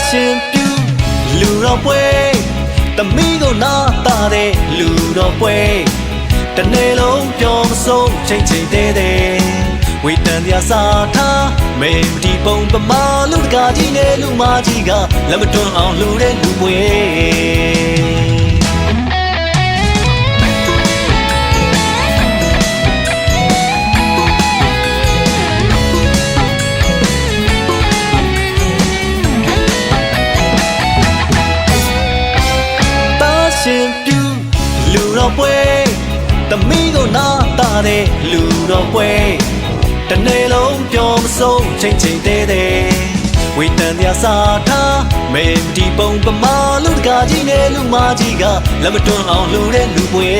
ရှင်ပြူလူတော်ပွဲသမီးကိုနာတာတဲ့လူတော်ပွဲတနေ့လုံးပြောမဆုံးချိန်ချိန်သေးသေးဝေတန်တရားစာထားမေမဒီပုံပမာလူတကာကြီးနဲ့လူမကြီးကလက်မတွန်းအောင်လူတဲ့လူပွဲရှင်ပြူလူတော်ပွဲသမီးကိုနာတာတဲ့လူတော်ပွဲတနေ့လုံးပြောမဆုံးချိန်ချိန်သေးသေးဝေတန်တရားစာထားမေမဒီပုံပမာလူတကာကြီးနဲ့လူမကြီးကလက်မတွန်းအောင်လူတဲ့လူပွဲ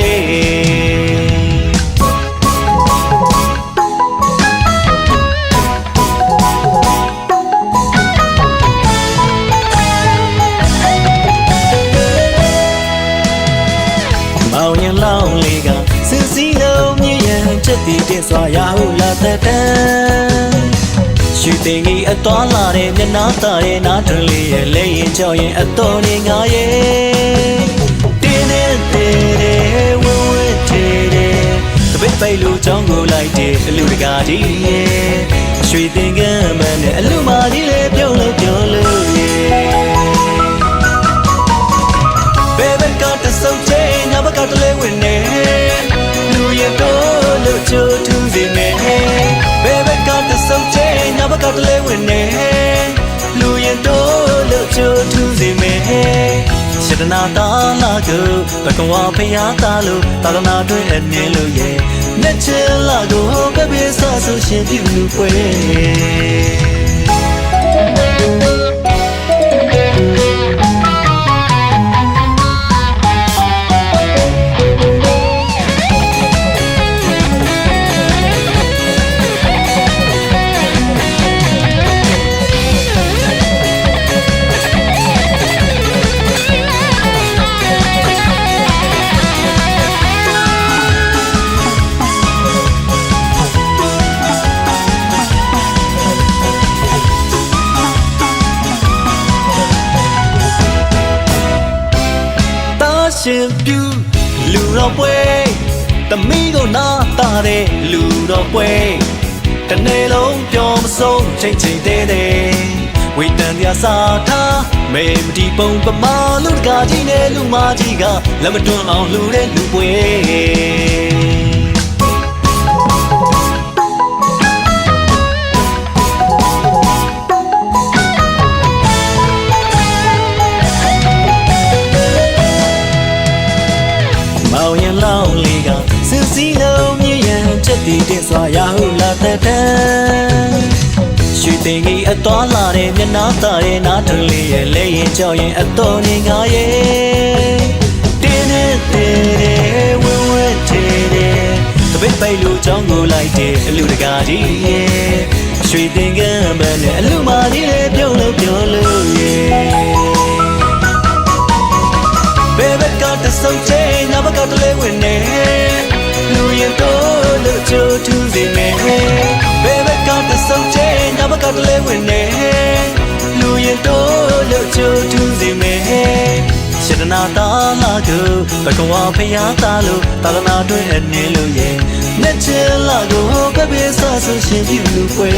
မောင်ရင်လောင်းလေးကစင်စီလုံးမြည်ရန်ချက်တည်တဲ့စွာရဟုလာတဲ့တန်းရွှေတင်ကြီးအသွားလာတဲ့မျက်နှာသားရဲ့နားထွန်းလေးရဲ့လဲရင်ကြောက်ရင်အတော်နေငါရဲ့တင်းနေတဲ့ဝဝတဲ့တပိတ်ပိတ်လူချောင်းကိုလိုက်တဲ့အလူတကာကြီးရဲ့ရွှေတင်ကမ်းမနဲ့အလူမကြီးလေးပြုံးလို့ဘယ်ဘက်ကတဆုပ်ချင်းညဘက်ကတလဲဝင်နေလူရဲ့တော့လို့ချိုးထူးစီနေဘယ်ဘက်ကတဆုပ်ချင်းညဘက်ကတလဲဝင်နေလူရဲ့တော့လို့ချိုးထူးစီနေရှဒနာတာလာကိုဘကဝဖျားတာလို့သာသနာတွင်အနေလို့ရဲ့နဲ့ချင်လာကိုပဲပဲဆဆရှင်ပြလူပွဲရှင်ပြူလူတော်ပွဲသမီးကိုနာတာတဲ့လူတော်ပွဲတနေ့လုံးပြောမဆုံးချိန်ချိန်သေးသေးဝေတန်တရားစာထားမေမဒီပုံပမာလူတကာကြီးနဲ့လူမကြီးကလက်မတွန်းအောင်လူတဲ့လူပွဲမောင်ရင်လောင်းလေးကစင်စီလုံးမြည်ရန်ချက်တည်တဲ့စွာရဟုလာတဲ့တန်းရွှေတင်ကြီးအသွားလာတဲ့မျက်နှာသားရဲ့နားထွန်းလေးရဲ့လဲရင်ကြောက်ရင်အတော်နေငါရဲ့တင်းနေတဲ့ဝဝတဲ့တပိတ်ပိတ်လူချောင်းကိုလိုက်တဲ့အလူတကာကြီးရဲ့ရွှေတင်ကမ်းမနဲ့အလူမကြီးလေးပြုံးလို့ရဲ့ဘယ်ဘက်ကတဆုပ်ချင်းညဘက်ကတလဲဝင်နေလူရင်တော့လို့ချိုးထူးစီနေဘယ်ဘက်ကတဆုပ်ချင်းညဘက်ကတလဲဝင်နေလူရင်တော့လို့ချိုးထူးစီနေရှဒနာတာလာကိုဘကဝဖျားတာလို့သာသနာတွင်အနေလို့ရဲ့နဲ့ချင်လာကိုပဲပဲဆဆရှင်ပြလူပွဲ